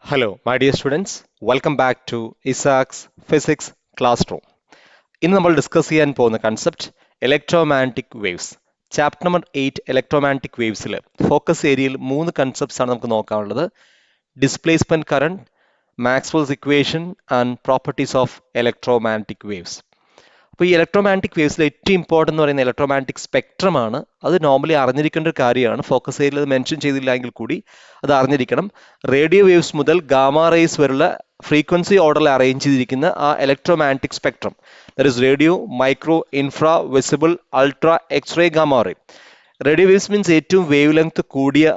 Hello, my dear students. Welcome back to Isaac's Physics Classroom. ഇന്ന് നമ്മൾ discuss ചെയ്യാൻ പോകുന്ന concept electromagnetic waves. Chapter number 8 electromagnetic വേവ്സിൽ focus ഏരിയയിൽ 3 കൺസെപ്റ്റ്സ് ആണ് നമുക്ക് നോക്കാനുള്ളത്. Displacement current, Maxwell's equation and properties of electromagnetic waves. അപ്പോൾ ഈ ഇലക്ട്രോമാഗ്നറ്റിക് വേവ്സിൽ ഏറ്റവും ഇമ്പോർട്ടൻ്റ് എന്ന് പറയുന്ന ഇലക്ട്രോമാഗ്നറ്റിക് സ്പെക്ട്രം ആണ്. അത് നോർമലി അറിഞ്ഞിരിക്കേണ്ട ഒരു കാര്യമാണ്. ഫോക്കസ് ഏരിയയിൽ അത് മെൻഷൻ ചെയ്തില്ലെങ്കിൽ കൂടി അത് അറിഞ്ഞിരിക്കണം. റേഡിയോ വേവ്സ് മുതൽ ഗാമ റേസ് വരെയുള്ള ഫ്രീക്വൻസി ഓർഡറിൽ അറേഞ്ച് ചെയ്തിരിക്കുന്ന ആ electromagnetic spectrum, that is radio, micro, infra, visible, ultra, X-ray, gamma ray. Radio waves means ഏറ്റവും വേവ് ലെങ്ത് കൂടിയ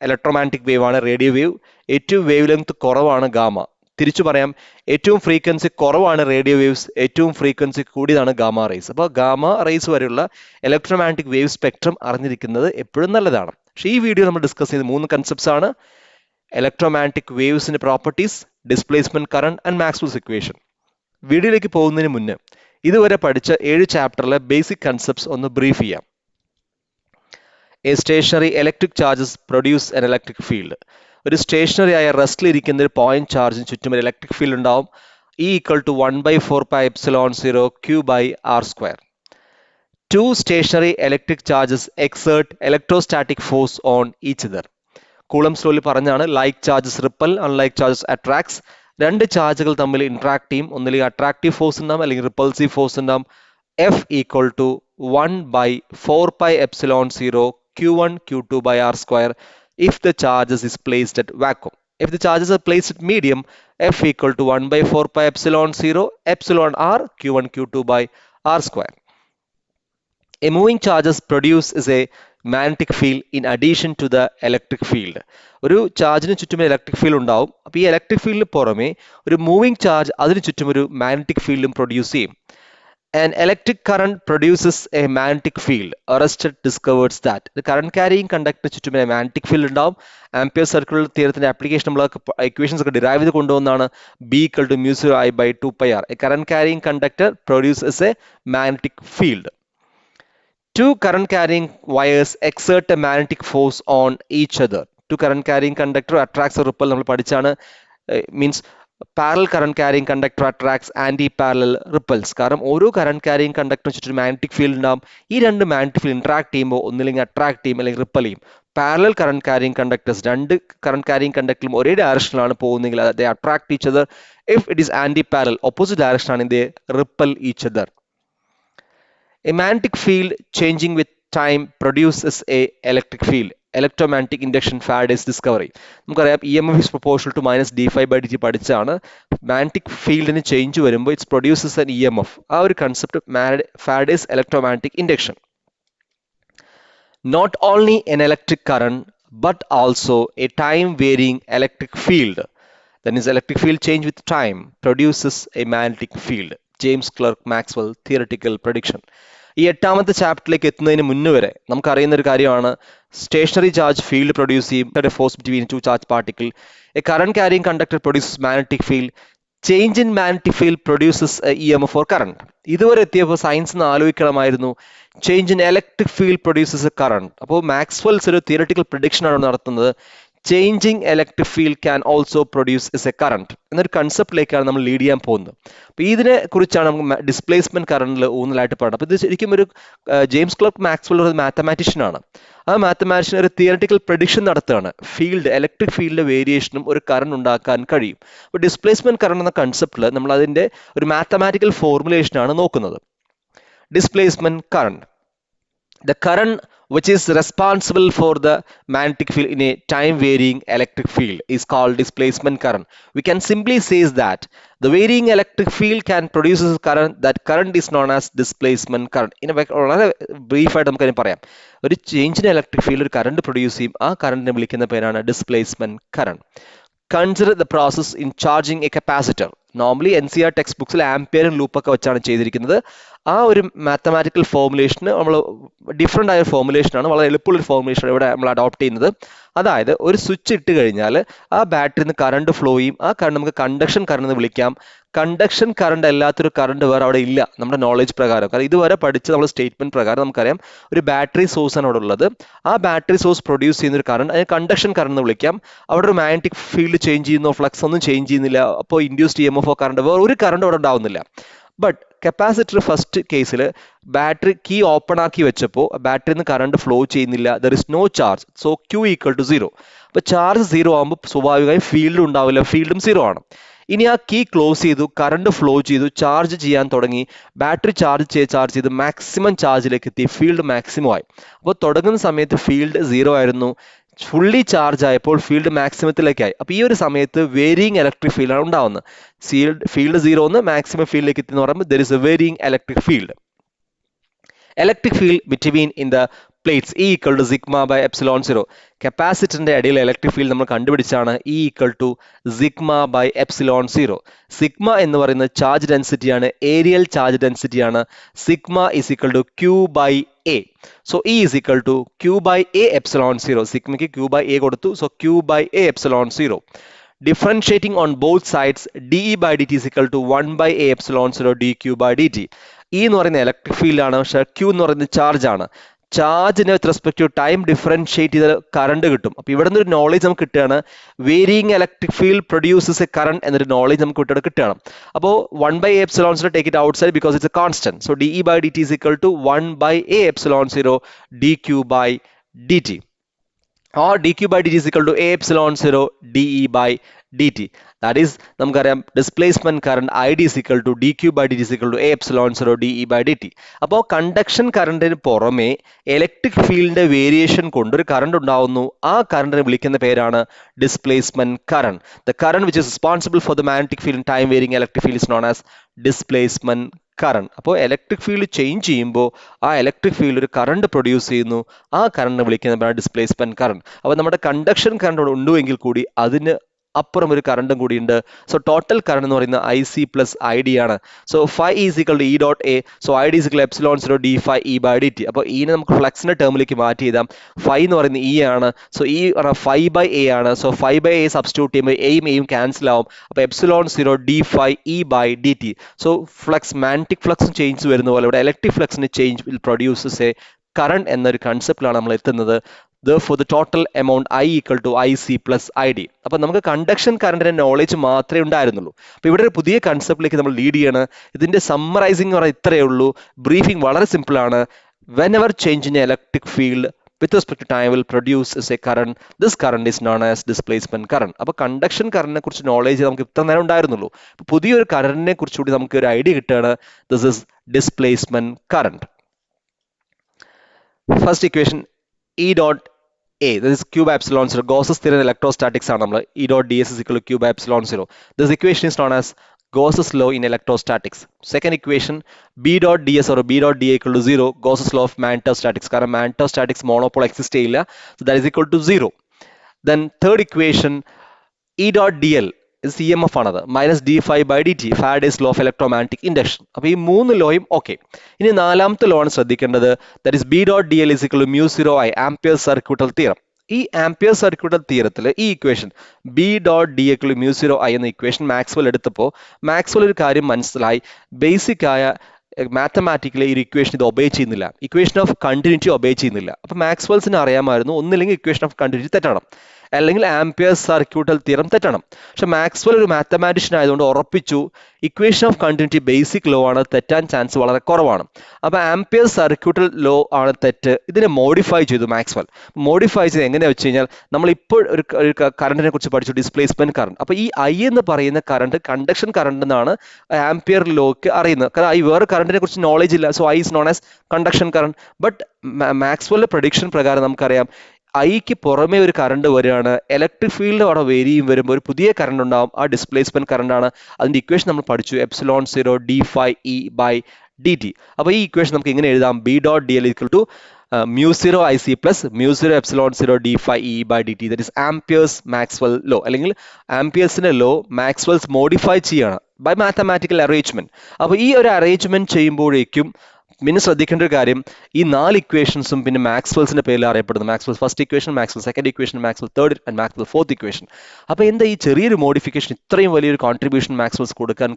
ഇലക്ട്രോമാഗ്നറ്റിക് വേവ് ആണ് റേഡിയോ വേവ്. ഏറ്റവും വേവ് ലെങ്ത് കുറവാണ് ഗാമ. തിരിച്ചു പറയാം, ഏറ്റവും ഫ്രീക്വൻസി കുറവാണ് റേഡിയോ വേവ്സ്, ഏറ്റവും ഫ്രീക്വൻസി കൂടിയതാണ് ഗാമ റേസ്. അപ്പോൾ ഗാമ റേസ് വരെയുള്ള ഇലക്ട്രോമാഗ്നറ്റിക് വേവ് സ്പെക്ട്രം അറിഞ്ഞിരിക്കുന്നത് എപ്പോഴും നല്ലതാണ്. പക്ഷേ ഈ വീഡിയോ നമ്മൾ ഡിസ്കസ് ചെയ്ത 3 കൺസെപ്റ്റ്സ് ആണ്: ഇലക്ട്രോമാഗ്നറ്റിക് വേവ്സിന്റെ properties, displacement current and Maxwell's equation. വീഡിയോയിലേക്ക് പോകുന്നതിന് മുന്നേ ഇതുവരെ പഠിച്ച 7 ചാപ്റ്ററിലെ ബേസിക് കൺസെപ്റ്റ്സ് ഒന്ന് ബ്രീഫ് ചെയ്യാം. A stationary electric charges produce an electric field. ഒരു സ്റ്റേഷനറി ആയ റെസ്റ്റിലിരിക്കുന്ന ഒരു പോയിന്റ് ചാർജിന് ചുറ്റും ഒരു ഇലക്ട്രിക് ഫീൽഡ് ഉണ്ടാവും. E equal to 1/4πε0 Q by R square. Two stationary electric charges exert electrostatic force on each other. Coulomb's ലോയിൽ പറഞ്ഞാണ് like charges repel, unlike charges attracts. രണ്ട് ചാർജുകൾ തമ്മിൽ ഇന്ററാക്ട് ചെയ്യും. ഒന്നിലേക്ക് അട്രാക്റ്റീവ് ഫോഴ്സ് ഉണ്ടാവും, അല്ലെങ്കിൽ റിപ്പൾസീവ് ഫോഴ്സ് ഉണ്ടാവും. F equal to 1/4πε0 Q1 Q2 by R square if the charges is placed at vacuum. If the charges are placed at medium, F equal to 1/4πε0 epsilon R Q1 Q2 by R square. A moving charges produce is a magnetic field in addition to the electric field. ഒരു ചാർജിന് ചുറ്റും electric field ഉണ്ടാവും. അപ്പോൾ ഈ electric ഫീൽഡിന് പുറമെ ഒരു moving charge അതിന് ചുറ്റും ഒരു മാഗ്നറ്റിക് ഫീൽഡും പ്രൊഡ്യൂസ് ചെയ്യും. An electric current produces a magnetic field. Ørsted discovers that. The current carrying conductor ചുറ്റും a magnetic field ഉണ്ടാവും. ആംപിയർ സർക്കുലർ തിയറത്തിന്റെ ആപ്ലിക്കേഷൻ നമ്മൾ ഇക്വേഷൻസ് ഒക്കെ ഡിറൈവ് ചെയ്ത് കൊണ്ടുവന്നാണ്. B equal to mu 0 I by 2πr. A current carrying conductor produces a magnetic field. Two current carrying wires exert a magnetic force on each other. Two current carrying conductor attracts or repel നമ്മൾ പഠിച്ചാണ്. Means parallel current carrying conductor attracts, anti parallel repels. കാരണം ഓരോ current caring കണ്ടക്ടറിന് ചുറ്റും magnetic field ഉണ്ടാവും. ഈ രണ്ട് magnetic field interact ചെയ്യുമ്പോൾ ഒന്നില്ലെങ്കിൽ അട്രാക്ട് ചെയ്യും, അല്ലെങ്കിൽ റിപ്പൽ ചെയ്യും. പാരലൽ കറന്റ് കാരിങ് കണ്ടക്ടേഴ്സ്, രണ്ട് കറന്റ് കാരിങ് കണ്ടക്ടറിലും ഒരേ ഡയറക്ഷനിലാണ് പോകുന്നതെങ്കിൽ they attract each other. If it is anti parallel, opposite direction ആണ്, they repel each other. A magnetic field changing with time produces a electric field. Electromagnetic induction, Faraday's discovery. നമുക്കറിയാം EMF is proportional to minus d∅dt പഠിച്ചാണ്. Magnetic ഫീൽഡിന് change വരുമ്പോൾ it's produces an EMF. ആ ഒരു concept Faraday's electromagnetic induction. Not only an electric current but also a time varying electric field, that is electric field change with time, produces a magnetic field. James Clerk Maxwell theoretical prediction. ഈ 8ാമത്തെ ചാപ്റ്ററിലേക്ക് എത്തുന്നതിന് മുന്നേ വരെ നമുക്കറിയുന്ന ഒരു കാര്യമാണ് stationary charge field produce ചെയ്യും, force between two charge particle. A current carrying conductor produces magnetic field. Change in magnetic field produces EMF or current. ഇതുവരെ എത്തിയപ്പോൾ സയൻസിന് ആലോചിക്കണമായിരുന്നു change in electric field produces a current. അപ്പോൾ Maxwell's ഒരു theoretical prediction ആണ് നടത്തുന്നത്. Changing electric field can also produce is a current എന്നൊരു കൺസെപ്റ്റിലേക്കാണ് നമ്മൾ ലീഡ് ചെയ്യാൻ പോകുന്നത്. അപ്പോൾ ഇതിനെ കുറിച്ചാണ് നമുക്ക് ഡിസ്പ്ലേസ്മെന്റ് കറണ്ടിൽ ഊന്നലായിട്ട് പറയുന്നത്. അപ്പോൾ ഇത് ശരിക്കും ഒരു ജെയിംസ് ക്ലർക്ക് മാക്സ്വെൽ ഒരു മാത്തമാറ്റീഷ്യൻ ആണ്. ആ മാത്തമാറ്റീഷ്യൻ ഒരു തിയററ്റിക്കൽ പ്രഡിക്ഷൻ നടത്തുകയാണ്. ഫീൽഡ്, ഇലക്ട്രിക് ഫീൽഡ് വേരിയേഷനും ഒരു കറണ്ട് ഉണ്ടാക്കാൻ കഴിയും. അപ്പോൾ ഡിസ്പ്ലേസ്മെന്റ് കറണ്ട് എന്ന കൺസെപ്റ്റിൽ നമ്മൾ അതിന്റെ ഒരു മാത്തമാറ്റിക്കൽ ഫോർമുലേഷനാണ് നോക്കുന്നത്. Displacement current, the current which is responsible for the magnetic field in a time varying electric field is called displacement current. We can simply say that the varying electric field can produce a current. That current is known as displacement current. In fact, വളരെ brief ആയിട്ട് നമുക്ക് പറയാം, ഒരു change in electric field ഒരു current produce ചെയ്യും. ആ കറണ്ടിനെ വിളിക്കുന്ന പേരാണ് displacement current. Consider the process in charging a capacitor. Normally NCR text ബുക്സിൽ ആംപിയറും ലൂപ്പൊക്കെ വെച്ചാണ് ചെയ്തിരിക്കുന്നത്. ആ ഒരു മാത്തമാറ്റിക്കൽ ഫോർമുലേഷന് നമ്മൾ ഡിഫറെൻ്റ് ആയ ഫോർമുലേഷനാണ്, വളരെ എളുപ്പമുള്ളൊരു ഫോർമുലേഷൻ ഇവിടെ നമ്മൾ അഡോപ്റ്റ് ചെയ്യുന്നത്. അതായത് ഒരു സ്വിച്ച് ഇട്ട് കഴിഞ്ഞാൽ ആ ബാറ്ററിയിൽ നിന്ന് കറണ്ട് ഫ്ലോ ചെയ്യും. ആ കറണ്ട് നമുക്ക് കണ്ടക്ഷൻ കറണ്ട് എന്ന് വിളിക്കാം. കണ്ടക്ഷൻ കറണ്ട് അല്ലാത്തൊരു കറണ്ട് വേറെ അവിടെ ഇല്ല നമ്മുടെ നോളജ് പ്രകാരം. കാരണം ഇതുവരെ പഠിച്ച നമ്മൾ സ്റ്റേറ്റ്മെന്റ് പ്രകാരം നമുക്കറിയാം ഒരു ബാറ്ററി സോഴ്സ് ആണ് അവിടെ ഉള്ളത്. ആ ബാറ്ററി സോഴ്സ് പ്രൊഡ്യൂസ് ചെയ്യുന്ന ഒരു കറണ്ട് അതിന് കണ്ടക്ഷൻ കറണ്ട് എന്ന് വിളിക്കാം. അവിടെ ഒരു മാഗ്നറ്റിക് ഫീൽഡ് ചേഞ്ച് ചെയ്യുന്നോ ഫ്ലക്സ് ഒന്നും ചേഞ്ച് ചെയ്യുന്നില്ല. അപ്പോൾ ഇൻഡ്യൂസ്ഡ് EMF കറണ്ട് വേറെ ഒരു കറണ്ട് അവിടെ ഉണ്ടാവുന്നില്ല. ബട്ട് കപ്പാസിറ്റർ ഫസ്റ്റ് കേസിൽ ബാറ്ററി കീ ഓപ്പൺ ആക്കി വെച്ചപ്പോൾ ബാറ്ററിയിൽ നിന്ന് കറണ്ട് ഫ്ലോ ചെയ്യുന്നില്ല. There is no charge. So Q equal to 0. അപ്പോൾ ചാർജ് 0 ആകുമ്പോൾ സ്വാഭാവികമായും ഫീൽഡ് ഉണ്ടാവില്ല, ഫീൽഡും 0 ആണ്. ഇനി ആ കീ ക്ലോസ് ചെയ്തു, കറണ്ട് ഫ്ലോ ചെയ്തു, ചാർജ് ചെയ്യാൻ തുടങ്ങി, ബാറ്ററി ചാർജ് ചെയ്ത് മാക്സിമം ചാർജിലേക്ക് എത്തി, ഫീൽഡ് മാക്സിമം ആയി. അപ്പോൾ തുടങ്ങുന്ന സമയത്ത് ഫീൽഡ് 0 ആയിരുന്നു. ഫുള്ളി ചാർജ് ആയപ്പോൾ ഫീൽഡ് മാക്സിമത്തിലേക്കായി. അപ്പോൾ ഈ ഒരു സമയത്ത് വേരിയിങ് ഇലക്ട്രിക് ഫീൽഡാണ് ഉണ്ടാവുന്നത്. ഫീൽഡ് 0 എന്ന് മാക്സിമം ഫീൽഡിലേക്ക് എത്തി എന്ന് പറയുമ്പോൾ there is A varying electric field. Electric field between in the plates E equal to sigma by epsilon 0. കപ്പാസിറ്ററിന്റെ ഇടയിൽ ഇലക്ട്രിക് ഫീൽഡ് നമ്മൾ കണ്ടുപിടിച്ചാണ് E equal to sigma by epsilon 0. Sigma എന്ന് പറയുന്നത് ചാർജ് ഡെൻസിറ്റിയാണ്, ഏരിയൽ ചാർജ് ഡെൻസിറ്റിയാണ്. Sigma is equal to Q by A. So E is equal to Q by A epsilon 0. സിഗ്മയ്ക്ക് Q by A കൊടുത്തു. So Q by A epsilon 0. Differentiating on both sides, dE by dt is equal to 1 by A epsilon 0 dQ by dt. E എന്ന് പറയുന്ന electric field ആണ്, പക്ഷേ Q എന്ന് പറയുന്നത് charge ആണ്. ചാർജിനെ with respect to time differentiate ചെയ്ത് current കിട്ടും. അപ്പോൾ ഇവിടെ നിന്നൊരു നോളേജ് നമുക്ക് കിട്ടുകയാണ്. Varying electric field produces a current എന്നൊരു നോളേജ് നമുക്ക് ഇവിടെ കിട്ടുകയാണ്. അപ്പോൾ 1 by A epsilon 0 take it outside because it's a constant. So dE by dt is equal to 1 by A epsilon 0 dQ by dt. Or dQ by dt is equal to A epsilon 0 dE by dt. That is, നമുക്കറിയാം displacement current ID is equal to dQ by dt is equal to A epsilon 0 dE by dt. അപ്പോൾ conduction കറണ്ടിന് പുറമെ electric ഫീൽഡിന്റെ variation കൊണ്ട് ഒരു current ഉണ്ടാവുന്നു. ആ കറണ്ടിനെ വിളിക്കുന്ന പേരാണ് displacement current. The current which is responsible for the magnetic field in time varying electric field is known as displacement current. അപ്പോൾ ഇലക്ട്രിക് ഫീൽഡ് ചേഞ്ച് ചെയ്യുമ്പോൾ ആ ഇലക്ട്രിക് ഫീൽഡ് ഒരു കറണ്ട് പ്രൊഡ്യൂസ് ചെയ്യുന്നു. ആ കറണ്ട് വിളിക്കുന്നതാണ് ഡിസ്പ്ലേസ്മെന്റ് കറണ്ട്. അപ്പോൾ നമ്മുടെ conduction current ഉണ്ടെങ്കിൽ കൂടി അതിന് അപ്പുറം ഒരു കറണ്ടും കൂടിയുണ്ട്. സോ ടോട്ടൽ കറണ്ട് എന്ന് പറയുന്നത് IC പ്ലസ് ID ആണ്. So phi is equal to E dot A. So ID is equal to epsilon 0 d phi E by dt. അപ്പോൾ E നെ നമുക്ക് ഫ്ലക്സിന്റെ ടേമിലേക്ക് മാറ്റി എഴുതാം. phi എന്ന് പറയുന്നത് E ആണ്. So E phi by A ആണ്. So phi by A substitute ചെയ്യുമ്പോൾ എയും ക്യാൻസൽ ആവും. അപ്പോൾ epsilon 0 d phi E by dt. So flux magnetic flux change വരുന്ന പോലെ ഇവിടെ ഇലക്ട്രിക് ഫ്ലക്സിന് change will produces a current എന്നൊരു കൺസെപ്റ്റിലാണ് നമ്മൾ എത്തുന്നത്. Therefore, the total amount I equal to IC plus ID. അപ്പോൾ നമുക്ക് കണ്ടക്ഷൻ കറണ്ടിന്റെ നോളേജ് മാത്രമേ ഉണ്ടായിരുന്നുള്ളൂ. അപ്പോൾ ഇവിടെ ഒരു പുതിയ കൺസെപ്റ്റിലേക്ക് നമ്മൾ ലീഡ് ചെയ്യണം. ഇതിന്റെ സമ്മറൈസിംഗ് പറഞ്ഞാൽ ഇത്രയേ ഉള്ളൂ. ബ്രീഫിംഗ് വളരെ സിമ്പിൾ ആണ്. Whenever change in electric field with respect to time will produce a current. This current is known as displacement current. അപ്പോൾ കണ്ടക്ഷൻ കറണ്ടിനെ കുറിച്ച് നോളേജ് നമുക്ക് ഇത്ര നേരം ഉണ്ടായിരുന്നുള്ളൂ. പുതിയൊരു കറണ്ടിനെ കുറിച്ചുകൂടി നമുക്ക് ഒരു ഐഡിയ കിട്ടുകയാണ്. This is displacement current. First equation E dot A, this is Q by epsilon 0. Gauss's theorem in electrostatics ആണ് നമ്മൾ. E dot ds is equal to Q by epsilon 0. This equation is known as Gauss's law in electrostatics. Second equation, B dot ds or B dot dA equal to 0. Gauss's law of magnetostatics. കാരണം magnetostatics monopole exist ചെയ്യില്ല. So that is equal to 0. Then third equation, E dot dl is EMF ആണത്. Minus d phi by dt. Faraday's law of electromagnetic induction. അപ്പോൾ ഈ മൂന്ന് ലോയും okay. ഇനി നാലാമത്തെ law ആണ് ശ്രദ്ധിക്കേണ്ടത്. That is B dot dl is equal to mu 0 I. Ampere circuital theorem. ഈ ampere circuital തിയറത്തിൽ ഈ equation B dot d equal to mu 0 I എന്ന ഇക്വേഷൻ മാക്സ്വെൽ എടുത്തപ്പോൾ മാക്സ്വെൽ ഒരു കാര്യം മനസ്സിലായി. ബേസിക് ആയ മാത്തമാറ്റിക്കലി ഈ ഇക്വേഷൻ ഇത് ഒബേ ചെയ്യുന്നില്ല. ഇക്വേഷൻ ഓഫ് കണ്ടിന്യൂറ്റി ഒബേ ചെയ്യുന്നില്ല. അപ്പോൾ മാക്സ്വെൽസിന് അറിയാമായിരുന്നു ഒന്നില്ലെങ്കിൽ ഇക്വേഷൻ ഓഫ് കണ്ടിന്യൂറ്റി തെറ്റണം, അല്ലെങ്കിൽ ആംപിയർ സർക്യൂട്ടൽ തിയറം തെറ്റണം. പക്ഷെ മാക്സ്വെൽ ഒരു മാത്തമാറ്റീഷ്യൻ ആയതുകൊണ്ട് ഉറപ്പിച്ചു equation of continuity basic law ആണ്, തെറ്റാൻ ചാൻസ് വളരെ കുറവാണ്. അപ്പോൾ ആംപിയർ സർക്യൂട്ടൽ ലോ ആണ് തെറ്റ്. ഇതിനെ മോഡിഫൈ ചെയ്തു മാക്സ്വെൽ. മോഡിഫൈ ചെയ്ത് എങ്ങനെയാ വെച്ച് കഴിഞ്ഞാൽ നമ്മളിപ്പോൾ ഒരു കറണ്ടിനെ കുറിച്ച് പഠിച്ചു, ഡിസ്പ്ലേസ്മെന്റ് കറണ്ട്. അപ്പോൾ ഈ I എന്ന് പറയുന്ന കറണ്ട് കണ്ടക്ഷൻ കറണ്ട് എന്നാണ് ആംപിയർ ലോക്ക് അറിയുന്നത്. കാരണം I വേറെ കറണ്ടിനെ കുറിച്ച് നോളേജ് ഇല്ല. So I is known as conduction current. But മാക്സ്വെല്ലിന്റെ പ്രഡിക്ഷൻ പ്രകാരം നമുക്കറിയാം ഐക്ക് പുറമേ ഒരു കറണ്ട് വരികയാണ്. ഇലക്ട്രിക് ഫീൽഡ് അവിടെ വേരിയും വരുമ്പോൾ ഒരു പുതിയ കറണ്ട് ഉണ്ടാവും. ആ ഡിസ്പ്ലേസ്മെന്റ് കറണ്ട് ആണ്. അതിന്റെ ഇക്വേഷൻ നമ്മൾ പഠിച്ചു, epsilon 0 d phi E by dt. അപ്പോൾ ഈ ഇക്വേഷൻ നമുക്ക് ഇങ്ങനെ എഴുതാം. B dot dl equal to mu 0 IC plus mu 0 epsilon 0 d phi E by dt, that is Ampere's Maxwell law അല്ലെങ്കിൽ ആംപിയേഴ്സിന്റെ ലോ മാക്സ്വെൽസ് മോഡിഫൈ ചെയ്യാണ് by mathematical arrangement. അപ്പോൾ ഈ ഒരു അറേഞ്ച്മെന്റ് ചെയ്യുമ്പോഴേക്കും പിന്നെ ശ്രദ്ധിക്കേണ്ട ഒരു കാര്യം, ഈ 4 ഇക്വേഷൻസും പിന്നെ മാക്സ്വെൽസിന്റെ പേരിൽ അറിയപ്പെടുന്നു. Maxwell first equation, Maxwell second equation, Maxwell third and Maxwell fourth equation. അപ്പോൾ എന്താ ഈ ചെറിയൊരു മോഡിഫിക്കേഷൻ ഇത്രയും വലിയൊരു കോൺട്രിബ്യൂഷൻ മാക്സ്വെൽസ് കൊടുക്കാൻ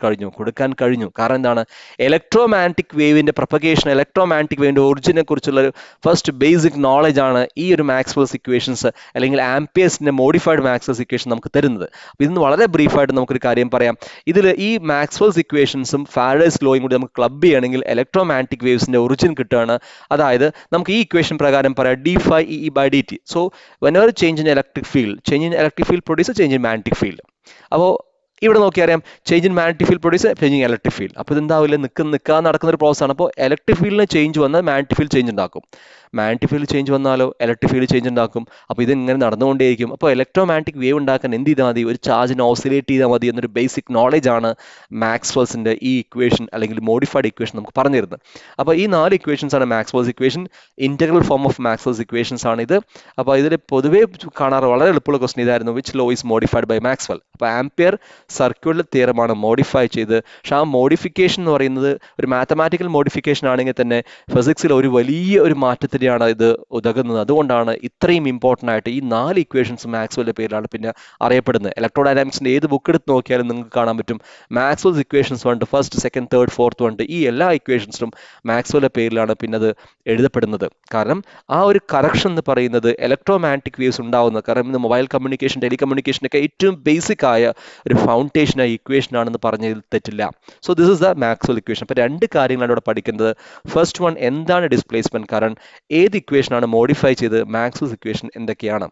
കഴിഞ്ഞു? കാരണം എന്താണ്? ഇലക്ട്രോമാഗ്നറ്റിക് വേവിന്റെ പ്രൊപ്പഗേഷൻ, ഇലക്ട്രോമാഗ്നറ്റിക് വേവിന്റെ ഒറിജിനെ കുറിച്ചുള്ള ഒരു ഫസ്റ്റ് ബേസിക് നോളജ് ആണ് ഈ ഒരു മാക്സ്വെൽസ് ഇക്വേഷൻസ് അല്ലെങ്കിൽ ആംപിയേഴ്സിന്റെ മോഡിഫൈഡ് മാക്സ്വെൽസ് ഇക്വേഷൻ നമുക്ക് തരുന്നത്. അപ്പോൾ ഇന്ന് വളരെ ബ്രീഫായിട്ട് നമുക്കൊരു കാര്യം പറയാം. ഇതിൽ ഈ മാക്സ്വെൽസ് ഇക്വേഷൻസും ഫാരഡേസ് ലോയും കൂടി നമുക്ക് ക്ലബ് ചെയ്യുകയാണെങ്കിൽ ഇലക്ട്രോമാഗ്നറ്റിക് വേവ്സിന്റെ ഒറിജിൻ കിട്ടുകയാണ്. അതായത് നമുക്ക് ഈ ഇക്വേഷൻ പ്രകാരം പറയാം d phi E by dt. So whenever change in electric field produces change in magnetic field. അപ്പോൾ ഇവിടെ നോക്കിയറിയാം, change in magnetic field produce change in electric field. അപ്പോൾ ഇതെന്താവില്ല, നിൽക്കാൻ നടക്കുന്ന ഒരു പ്രോസസ് ആണ്. അപ്പോൾ ഇലക്ട്രിക് ഫീൽഡിന് ചേഞ്ച് വന്നാൽ മാഗ്നറ്റിക് ഫീൽഡ് ചേഞ്ച് ഉണ്ടാക്കും, മാഗ്നറ്റിക് ഫീൽഡ് ചേഞ്ച് വന്നാലോ ഇലക്ട്രിക് ഫീൽഡ് ചേഞ്ച് ഉണ്ടാക്കും. അപ്പോൾ ഇതിങ്ങനെ നടന്നുകൊണ്ടേയിരിക്കും. അപ്പോൾ ഇലക്ട്രോമാഗ്നറ്റിക് വേവ് ഉണ്ടാക്കാൻ എന്ത് ചെയ്താൽ മതി? ഒരു ചാർജിനെ ഓസിലേറ്റ് ചെയ്താൽ മതി എന്നൊരു ബേസിക് നോളജ് ആണ് മാക്സ്വെൽസിന്റെ ഈ ഇക്വേഷൻ അല്ലെങ്കിൽ മോഡിഫൈഡ് ഇക്വേഷൻ നമുക്ക് പറഞ്ഞു തരുന്നത്. അപ്പോൾ ഈ 4 ഇക്വേഷൻസ് ആണ് Maxwell's equation. Integral form of Maxwell's equations ആണ് ഇത്. അപ്പോൾ ഇതിൽ പൊതുവേ കാണാറ് വളരെ എളുപ്പമുള്ള ക്വസ്റ്റൻ ഇതായിരുന്നു, which law is modified by Maxwell. അപ്പോൾ ആംപിയർ സർക്യൂലർ തിയറമാണ് മോഡിഫൈ ചെയ്ത്. പക്ഷെ ആ മോഡിഫിക്കേഷൻ എന്ന് പറയുന്നത് ഒരു മാത്തമാറ്റിക്കൽ മോഡിഫിക്കേഷൻ ആണെങ്കിൽ തന്നെ ഫിസിക്സിൽ ഒരു വലിയ ഒരു മാറ്റത്തിനെയാണ് ഇത് ഉതകുന്നത്. അതുകൊണ്ടാണ് ഇത്രയും ഇമ്പോർട്ടൻ്റ് ആയിട്ട് ഈ 4 ഇക്വേഷൻസ് മാക്സ്വെല്ലിന്റെ പേരിലാണ് പിന്നെ അറിയപ്പെടുന്നത്. ഇലക്ട്രോഡൈനാമിക്സിന്റെ ഏത് ബുക്ക് എടുത്ത് നോക്കിയാലും നിങ്ങൾക്ക് കാണാൻ പറ്റും മാക്സ്വെൽസ് ഇക്വേഷൻസ് വന്നിട്ട് ഫസ്റ്റ്, സെക്കൻഡ്, തേർഡ്, ഫോർത്ത് വന്നിട്ട് ഈ എല്ലാ ഇക്വേഷൻസും മാക്സ്വെല്ലിന്റെ പേരിലാണ് പിന്നെ അത് എഴുതപ്പെടുന്നത്. കാരണം ആ ഒരു കറക്ഷൻ എന്ന് പറയുന്നത് ഇലക്ട്രോമാഗ്നറ്റിക് വേവ്സ് ഉണ്ടാവുന്നത്. കാരണം ഇന്ന് മൊബൈൽ കമ്മ്യൂണിക്കേഷൻ, ടെലികമ്മ്യൂണിക്കേഷൻ ഒക്കെ ഏറ്റവും ബേസിക് ആയ ഒരു ഫൗണ്ടേഷൻ ആയ ഇക്വേഷൻ ആണെന്ന് പറഞ്ഞതിൽ തെറ്റില്ല. So this is the Maxwell equation. അപ്പോൾ 2 കാര്യങ്ങളാണ് ഇവിടെ പഠിക്കുന്നത്. ഫസ്റ്റ് വൺ, എന്താണ് ഡിസ്പ്ലേസ്മെന്റ് കറന്റ്, ഏത് ഇക്വേഷനാണ് മോഡിഫൈ ചെയ്ത്, മാക്സ്വെൽസ് ഇക്വേഷൻ എന്തൊക്കെയാണ്.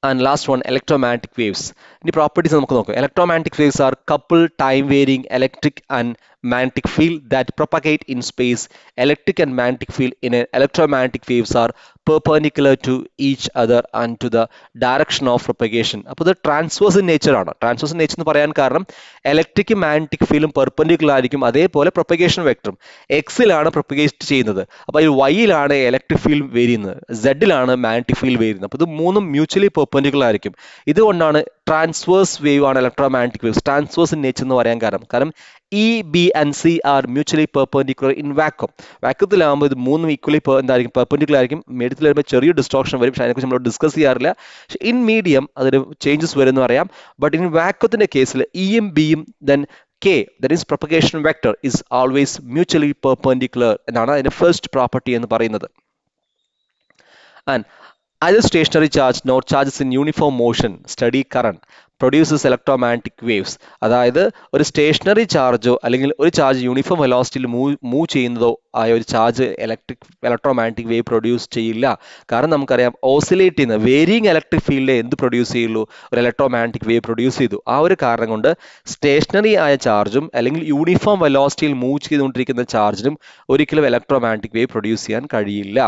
And last one, electromagnetic waves. ഇനി പ്രോപ്പർട്ടീസ് നമുക്ക് നോക്കാം. Electromagnetic waves are couple time varying electric and magnetic field that propagate in space. Electric and magnetic field in an electromagnetic waves are perpendicular to each other and to the direction of propagation. അപ്പോൾ ഇത് transverse in nature ആണ്. Transverse in nature എന്ന് പറയാൻ കാരണം ഇലക്ട്രിക്കും magnetic ഫീൽഡും perpendicular ആയിരിക്കും. അതേപോലെ propagation വെക്ടറും എക്സിലാണ് പ്രൊപ്പഗേറ്റ് ചെയ്യുന്നത്. അപ്പോൾ ഈ വൈയിലാണ് ഇലക്ട്രിക് ഫീൽഡ് വേരിയുന്നത്, സെഡിലാണ് മാഗ്നറ്റിക് ഫീൽഡ് വേരിയുന്നത്. അപ്പോൾ ഇത് മൂന്നും മ്യൂച്വലി പെർപെൻഡിക്കുലർ ആയിരിക്കും. ഇതുകൊണ്ടാണ് ട്രാൻസ്വേഴ്സ് വേവ് ആണ് electromagnetic waves. Transverse in nature എന്ന് പറയാൻ കാരണം E, B and C are mutually perpendicular in vacuum. വാക്യൂത്തിലാകുമ്പോൾ ഇത് മൂന്നും ഈക്വലി എന്തായിരിക്കും, പെർപെൻഡിക്കുലർ ആയിരിക്കും. മീഡിയത്തിൽ വരുമ്പോൾ ചെറിയ ഡിസ്ട്രോക്ഷൻ വരും, പക്ഷേ അതിനെക്കുറിച്ച് നമ്മൾ ഡിസ്കസ് ചെയ്യാറില്ല. പക്ഷേ ഇൻ മീഡിയം അതിന് ചേഞ്ചസ് വരുമെന്ന് പറയാം. ബട്ട് ഇൻ വാക്യൂത്തിന്റെ കേസിൽ ഇയും ബിയും then K, that is propagation vector, is always mutually perpendicular എന്നാണ് അതിന്റെ ഫസ്റ്റ് പ്രോപ്പർട്ടി എന്ന് പറയുന്നത്. And either stationary charge nor charges in uniform motion, steady current produces electromagnetic waves. അതായത് ഒരു സ്റ്റേഷനറി ചാർജോ അല്ലെങ്കിൽ ഒരു ചാർജ് യൂണിഫോം വെലോസിറ്റിയിൽ മൂവ് ചെയ്യുന്നതോ ആയ ഒരു ചാർജ് ഇലക്ട്രോമാഗ്നറ്റിക് വേവ് പ്രൊഡ്യൂസ് ചെയ്യില്ല. കാരണം നമുക്കറിയാം ഓസിലേറ്റ് ചെയ്യുന്ന വേരിയിങ് ഇലക്ട്രിക് ഫീൽഡിൽ എന്ത് പ്രൊഡ്യൂസ് ചെയ്യുള്ളൂ, ഒരു ഇലക്ട്രോമാഗ്നറ്റിക് വേവ് പ്രൊഡ്യൂസ് ചെയ്തു. ആ ഒരു കാരണം കൊണ്ട് സ്റ്റേഷനറി ആയ ചാർജും അല്ലെങ്കിൽ യൂണിഫോം വെലോസിറ്റിയിൽ മൂവ് ചെയ്തുകൊണ്ടിരിക്കുന്ന ചാർജിനും ഒരിക്കലും ഇലക്ട്രോമാഗ്നറ്റിക് വേവ് പ്രൊഡ്യൂസ് ചെയ്യാൻ കഴിയില്ല.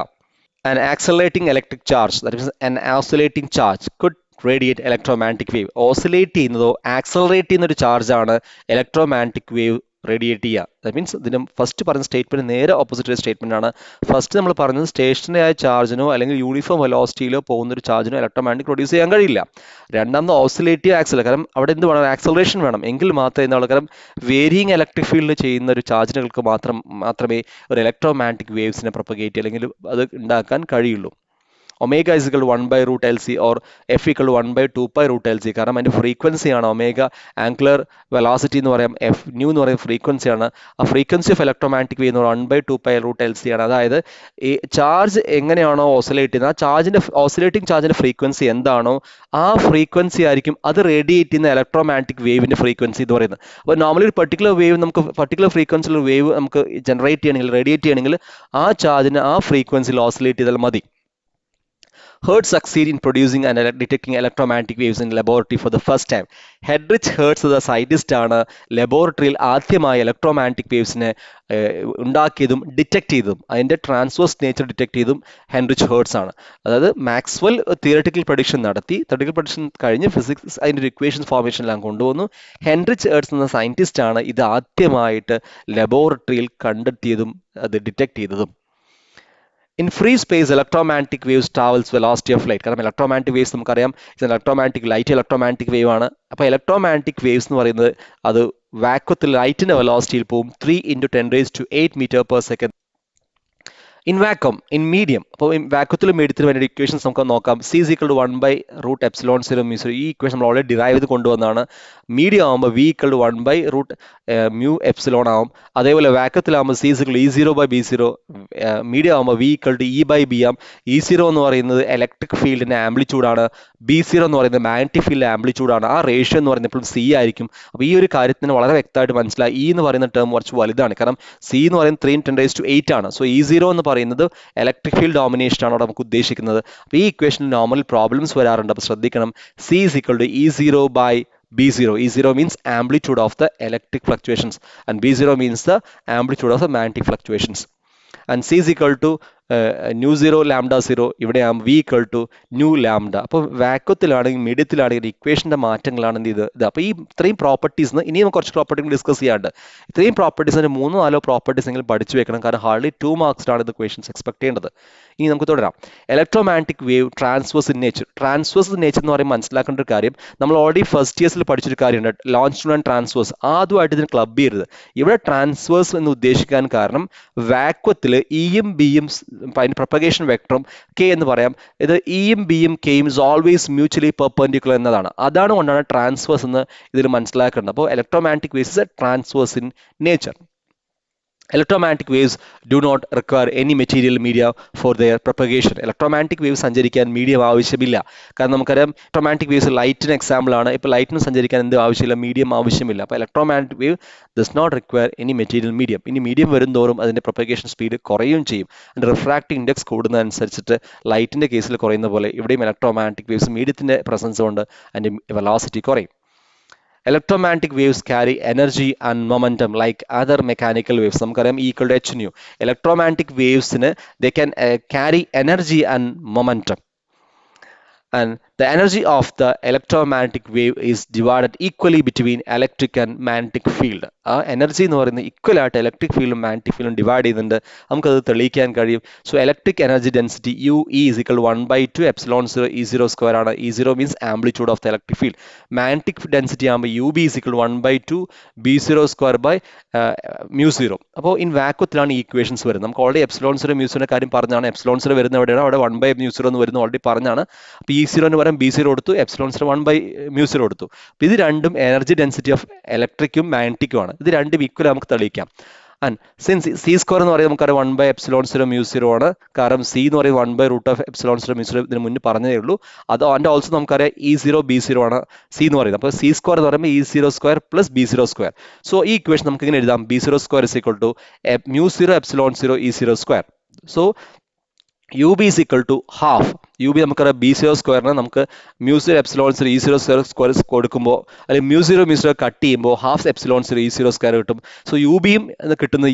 An accelerating electric charge, that is an oscillating charge, could radiate electromagnetic wave. Oscillate ചെയ്യുന്നതോ ആക്സലറേറ്റ് ചെയ്യുന്ന ഒരു ചാർജാണ് ഇലക്ട്രോമാഗ്നറ്റിക് വേവ് റേഡിയേറ്റ് ചെയ്യുക. ദാറ്റ് മീൻസ് ഇതിന് ഫസ്റ്റ് പറഞ്ഞ സ്റ്റേറ്റ്മെന്റ് നേരെ ഓപ്പോസിറ്റ് സ്റ്റേറ്റ്മെന്റ് ആണ്. ഫസ്റ്റ് നമ്മൾ പറഞ്ഞത് സ്റ്റേഷനറി ആയ ചാർജിനോ അല്ലെങ്കിൽ യൂണിഫോം വെലോസിറ്റിയിലോ പോകുന്ന ഒരു ചാർജിനോ ഇലക്ട്രോമാഗ്നറ്റിക് പ്രൊഡ്യൂസ് ചെയ്യാൻ കഴിയില്ല. രണ്ടാമത് ഓസിലേറ്റീവ് ആക്സലർ, കാരണം അവിടെ എന്ത് വേണം, ആക്സലറേഷൻ വേണം. എങ്കിൽ മാത്രമേ എന്താണ്, കാരണം വേരിയിങ് ഇലക്ട്രിക് ഫീൽഡിൽ ചെയ്യുന്ന ഒരു ചാർജിനുകൾക്ക് മാത്രമേ ഒരു ഇലക്ട്രോമാഗ്നറ്റിക് വേവ്സിനെ പ്രൊപ്പഗേറ്റ് അല്ലെങ്കിൽ അത് ഉണ്ടാക്കാൻ കഴിയുള്ളൂ. Omega is equal to 1 by root LC or F equal to 1 by 2 pi root LC. കാരണം അതിൻ്റെ ഫ്രീക്വൻസിയാണ് ഒമേഗ, ആംഗുലർ വെലോസിറ്റി എന്ന് പറയാം, എഫ് ന്യൂ എന്ന് പറയുന്ന ഫ്രീക്വൻസിയാണ്. ആ ഫ്രീക്വൻസി ഓഫ് ഇലക്ട്രോമാഗ്നറ്റിക് വേവ് എന്ന് പറയുന്നത് 1 by 2 pi root LC ആണ്. അതായത് ഈ ചാർജ് എങ്ങനെയാണോ ഓസിലേറ്റ് ചെയ്യുന്നത്, ആ ചാർജിൻ്റെ ഓസിലേറ്റിംഗ് ചാർജിൻ്റെ ഫ്രീക്വൻസി എന്താണോ ആ ഫ്രീക്വൻസി ആയിരിക്കും അത് റേഡിയേറ്റ് ചെയ്യുന്ന ഇലക്ട്രോമാഗ്നറ്റിക് വേവിൻ്റെ ഫ്രീക്വൻസി എന്ന് പറയുന്നത്. അപ്പോൾ നോർമലി ഒരു പർട്ടിക്കുലർ വേവ് നമുക്ക് പർട്ടിക്കുലർ ഫ്രീക്വൻസിയിലുള്ള വേവ് നമുക്ക് ജനറേറ്റ് ചെയ്യണമെങ്കിൽ, റേഡിയേറ്റ് ചെയ്യണമെങ്കിൽ ആ ചാർജിന് ആ ഫ്രീക്വൻസിയിൽ ഓസിലേറ്റ് ചെയ്താൽ മതി. Hertz succeed in producing and detecting electromagnetic waves in laboratory for the first time. Heinrich Hertz എന്ന സയന്റിസ്റ്റ് ആണ് ലബോറട്ടറിയിൽ ആദ്യമായി ഇലക്ട്രോമാഗ്നറ്റിക് വേവ്സിനെ ഉണ്ടാക്കിയതും ഡിറ്റക്ട് ചെയ്തതും. അതിൻ്റെ ട്രാൻസ്വേഴ്സ് നേച്ചർ ഡിറ്റക്ട് ചെയ്തതും ഹെൻറിച്ച് ഹേർട്സ് ആണ്. അതായത് മാക്സ്വെൽ തിയററ്റിക്കൽ പ്രഡിക്ഷൻ നടത്തി, തിയററ്റിക്കൽ പ്രഡിക്ഷൻ കഴിഞ്ഞ് ഫിസിക്സ് അതിൻ്റെ ഒരു ഇക്വേഷൻ ഫോർമേഷനിലാണ് കൊണ്ടുവന്നു. ഹെൻറിച്ച് ഹേർട്സ് എന്ന സയന്റിസ്റ്റ് ആണ് ഇത് ആദ്യമായിട്ട് ലബോറട്ടറിയിൽ കണ്ടെത്തിയതും അത് ഡിറ്റക്ട് ചെയ്തതും. In free space electromagnetic waves travels velocity of light. കാരണം ഇലക്ട്രോമാഗ്നറ്റിക് വേവ്സ് നമുക്കറിയാം ഇലക്ട്രോമാഗ്നറ്റിക് ലൈറ്റ് ഇലക്ട്രോമാഗ്നറ്റിക് വേവ് ആണ്. അപ്പോൾ ഇലക്ട്രോമാഗ്നറ്റിക് വേവ്സ് എന്ന് പറയുന്നത് അത് വാക്വത്തിൽ ലൈറ്റിന്റെ വെലോസിറ്റിയിൽ പോകും 3 × 10⁸ metre per second. In vacuum in medium, അപ്പോൾ വാക്വത്തിലും മീഡിയത്തിലും വേണ്ട ഇക്വേഷൻസ് നമുക്ക് നോക്കാം. C is equal to 1/√ε0 μ0. ഈ ഇക്വേഷൻ നമ്മൾ ഓൾറെഡി ഡിറൈവ് ചെയ്ത് കൊണ്ടുവന്നതാണ്. മീഡിയം ആകുമ്പോൾ വി ഈക്വൽ ടു 1/√με ആവും. അതേപോലെ വാക്വത്തിലാകുമ്പോൾ c is equal E0/B0. Medium ആകുമ്പോൾ വി ഈക്വൽ ടു E/B ആവും. E0 എന്ന് പറയുന്നത് ഇലക്ട്രിക് ഫീൽഡിന്റെ ആംപ്ലിറ്റ്യൂഡാണ്, B0 എന്ന് പറയുന്നത് മാഗ്നറ്റിക് ഫീൽഡിന്റെ ആംപ്ലിറ്റ്യൂഡാണ്. ആ റേഷ്യോ എന്ന് പറയുന്നത് എപ്പോഴും സി ആയിരിക്കും. അപ്പോൾ ഈ ഒരു കാര്യത്തിന് വളരെ വ്യക്തമായിട്ട് മനസ്സിലായി. ഇ എന്ന് പറയുന്ന ടേം കുറച്ച് വലുതാണ്, കാരണം സി എന്ന് പറയുന്നത് 3 × 10⁸ ആണ്. സോ E0 എന്ന് പറയുന്നത് ഇലക്ട്രിക് ഫീൽഡ് ഡോമിനേഷൻ ആണ് അവിടെ നമുക്ക് ഉദ്ദേശിക്കുന്നത്. അപ്പോൾ ഈ ഇക്വേഷനിൽ നോർമൽ പ്രോബ്ലംസ് വരാറുണ്ട്. അപ്പോൾ ശ്രദ്ധിക്കണം, C is equal to E0/B0. E0 means amplitude of the electric fluctuations and B0 means the amplitude of the magnetic fluctuations. And C is equal to nu0 λ0. ഇവിടെ ആകുമ്പോൾ V equal to nu lambda. അപ്പോൾ വാക്വത്തിലാണെങ്കിൽ മീഡിയത്തിലാണെങ്കിൽ ഇക്വേഷൻ്റെ മാറ്റങ്ങളാണ് ഇത്. അപ്പോൾ ഈ ഇത്രയും properties ഇനി നമുക്ക് കുറച്ച് പ്രോപ്പർട്ടികൾ ഡിസ്കസ് ചെയ്യാണ്ട്. ഇത്രയും പ്രോപ്പർട്ടീസിന് 3-4 പ്രോപ്പർട്ടീസ് എങ്കിലും പഠിച്ചു വെക്കണം, കാരണം ഹാർഡ്ലി 2 മാർക്സിലാണ് ഇത് ക്വസ്റ്റൻസ് എക്സ്പെക്ട് ചെയ്യേണ്ടത്. ഇനി നമുക്ക് തുടരാം. Electromagnetic wave transverse in nature. Transverse in nature എന്ന് പറയുമ്പോൾ മനസ്സിലാക്കേണ്ട ഒരു കാര്യം, നമ്മൾ ഓൾറെഡി ഫസ്റ്റ് ഇയേഴ്സിൽ പഠിച്ചൊരു കാര്യമുണ്ട്, ലോഞ്ച് ആൻഡ് ട്രാൻസ്വേഴ്സ്. ആദ്യമായിട്ട് ഇതിന് ക്ലബ് ചെയ്യരുത്. ഇവിടെ ട്രാൻസ്വേഴ്സ് എന്ന് ഉദ്ദേശിക്കാൻ കാരണം വാക്വത്തിൽ ഇയും ബിയും അതിന് പ്രൊപ്പഗേഷൻ വെക്ടറും കെ എന്ന് പറയാം. ഇത് ഇയും ബിയും കെയും ഇസ് ഓൾവേസ് മ്യൂച്വലി പെർപെൻഡിക്കുലർ എന്നതാണ്. അതാണ് കൊണ്ടാണ് ട്രാൻസ്വേഴ്സ് എന്ന് ഇതിൽ മനസ്സിലാക്കേണ്ടത്. അപ്പോൾ electromagnetic waves is A transverse in nature. Electromagnetic waves do not require any material media for their propagation. Electromagnetic waves സഞ്ചരിക്കാൻ മീഡിയം ആവശ്യമില്ല. കാരണം നമുക്കറിയാം ഇലക്ട്രോമാഗ്നറ്റിക് വേവ്സ് ലൈറ്റിന് എക്സാമ്പിൾ ആണ്. ഇപ്പോൾ ലൈറ്റിന് സഞ്ചരിക്കാൻ എന്ത് ആവശ്യമില്ല, മീഡിയം ആവശ്യമില്ല. അപ്പോൾ electromagnetic wave does not require any material medium. ഇനി മീഡിയം വരുന്തോറും അതിൻ്റെ പ്രൊപ്പഗേഷൻ സ്പീഡ് കുറയുകയും ചെയ്യും. അതിൻ്റെ റിഫ്രാക്റ്റിംഗ് ഇൻഡെക്സ് കൂടുന്നതനുസരിച്ചിട്ട് ലൈറ്റിൻ്റെ കേസിൽ കുറയുന്ന പോലെ ഇവിടെയും ഇലക്ട്രോമാഗ്നറ്റിക് വേവ്സ് മീഡിയത്തിൻ്റെ പ്രസൻസ് കൊണ്ട് അതിൻ്റെ വെലോസിറ്റി കുറയും. Electromagnetic waves carry energy and momentum like other mechanical waves. നമുക്കറിയാം E = h nu. Electromagnetic waves they can carry energy and momentum. And the energy of the electromagnetic wave is divided equally between electric and magnetic field. ആ energy എന്ന് പറയുന്നത് equal ആയിട്ട് electric ഫീൽഡും magnetic ഫീൽഡും divide ചെയ്യുന്നുണ്ട്. നമുക്കത് തെളിയിക്കാൻ കഴിയും. So electric energy density UE is equal to 1/2ε0 E0² ആണ്. E0 means amplitude of the electric field. Magnetic density ആകുമ്പോൾ UB is equal to 1/2B0² അപ്പോൾ ഇൻ വാക്വത്തിലാണ് ഈ ഇക്വേഷൻസ് വരുന്നത്. നമുക്ക് ഓൾറെഡി ε0 μ0 കാര്യം പറഞ്ഞാണ്. ε0 വരുന്ന എവിടെയാണ്, അവിടെ 1/μ0 എന്ന് വരുന്നത് ഓൾറെഡി പറഞ്ഞാണ്. അപ്പോൾ E0 എന്ന് പറയാൻ B0 കൊടുത്തു, ε0 1/μ0 കൊടുത്തു. അപ്പോൾ ഇത് രണ്ടും എനർജി ഡെൻസിറ്റി ഓഫ് ഇലക്ട്രിക്കും മാഗ്നറ്റിക്കും ആണ്. ഇത് രണ്ടും ഈക്വൽ നമുക്ക് തെളിയിക്കാം. ആൻഡ് സിൻസ് C² എന്ന് പറയുന്നത് നമുക്കറിയാം 1/ε0 μ0 ആണ്. കാരണം C എന്ന് പറയുന്നത് 1/√ε0 μ0 ഇതിന് മുന്നേ പറഞ്ഞതേ ഉള്ളൂ. അത് ആൻഡ് ഓൾസോ നമുക്കറിയാം E0 B0 ആണ് C എന്ന് പറയുന്നത്. അപ്പോൾ C² എന്ന് പറയുമ്പോൾ E0² + B0². സോ ഈ ഇക്വേഷൻ നമുക്ക് ഇങ്ങനെ എഴുതാം, B0² is equal to μ0ε0 E0². So UB is equal to half. UB നമുക്കറിയാം B0² നമുക്ക് μ0ε0 E0² കൊടുക്കുമ്പോൾ അല്ലെങ്കിൽ μ0 കട്ട് ചെയ്യുമ്പോൾ ½ ε0 E0² കിട്ടും. സോ UBയും കിട്ടുന്നത്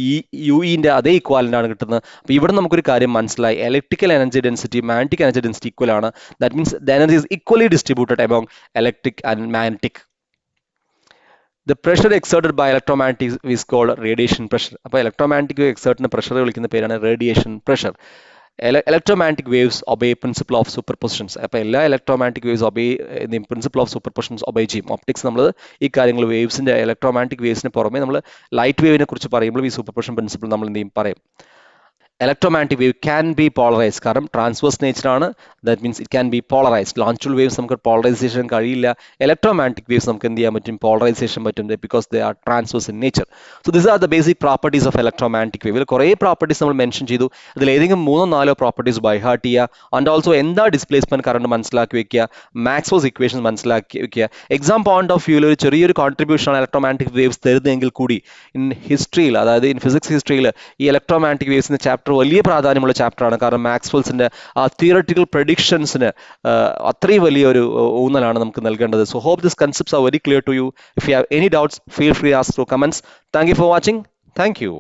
UEന്റെ അതേ ഇക്വാലൻ്റാണ് കിട്ടുന്നത്. അപ്പോൾ ഇവിടെ നമുക്കൊരു കാര്യം മനസ്സിലായി, electrical energy density magnetic energy density equal ആണ്. That means the energy is equally distributed among electric and magnetic. The pressure exerted by electromagnetic is called radiation pressure. അപ്പോൾ ഇലക്ട്രോമാഗ്നറ്റിക് എക്സേർട്ടിന് പ്രഷർ വിളിക്കുന്ന പേരാണ് radiation pressure. Electromagnetic waves obey principle of superpositions. അപ്പോൾ എല്ലാ electromagnetic waves obey the principle of superpositions obey ചെയ്യും. Optics നമ്മൾ ഈ കാര്യങ്ങൾ വേവ്സിൻ്റെ electromagnetic വേവ്സിന് പുറമെ നമ്മൾ ലൈറ്റ് വേവിനെ കുറിച്ച് പറയുമ്പോൾ ഈ സൂപ്പർപോസിഷൻ പ്രിൻസിപ്പിൾ നമ്മൾ എന്ത് ചെയ്യും പറയും. Electromagnetic wave can be polarized. കാരണം ട്രാൻസ്വേഴ്സ് നേച്ചർ ആണ്. That means it can be polarised. Longitudinal waves നമുക്ക് പോളറൈസേഷൻ കഴിയില്ല. ഇലക്ട്രോമാഗ്നറ്റിക് വേവ്സ് നമുക്ക് എന്ത് ചെയ്യാൻ പറ്റും, പോളറൈസേഷൻ പറ്റും, because they are transverse in nature. So this are the basic properties of electromagnetic wave. ഇതിൽ കുറേ പ്രോപ്പർട്ടീസ് നമ്മൾ മെൻഷൻ ചെയ്തു. അതിൽ ഏതെങ്കിലും 3-4 പ്രോപ്പർട്ടീസ് ബൈ ഹാർട്ട് ചെയ്യുക. ആൻഡ് ഓൾസോ എന്താ ഡിസ്പ്ലേസ്മെന്റ് കറണ്ട് മനസ്സിലാക്കി വെക്കുക, മാക്സ്വെൽസ് ഇക്വേഷൻ മനസ്സിലാക്കി വെക്കുക. എക്സാം പോയിന്റ് ഓഫ് വ്യൂവിൽ ഒരു ചെറിയൊരു കോൺട്രിബ്യൂഷനാണ് ഇലക്ട്രോമാഗ്നറ്റിക് വേവ്സ് തരുന്നതെങ്കിൽ കൂടി ഇൻ ഹിസ്റ്ററിയിൽ, അതായത് ഇൻ ഫിസിക്സ് ഹിസ്റ്ററിയിൽ ഈ ഇലക്ട്രോമാഗ്നറ്റിക് വേവ്സിന്റെ ചാപ്റ്റർ വലിയ പ്രാധാന്യമുള്ള ചാപ്റ്ററാണ്. കാരണം മാക്സ്വെൽസിന്റെ ആ തിയററ്റിക്കൽ പ്രഡിക്ഷൻസിന് അത്രയും വലിയൊരു ഊന്നലാണ് നമുക്ക് നൽകേണ്ടത്. So hope this concepts are very clear to you. If you have any doubts, feel free ask through comments. Thank you for watching. Thank U.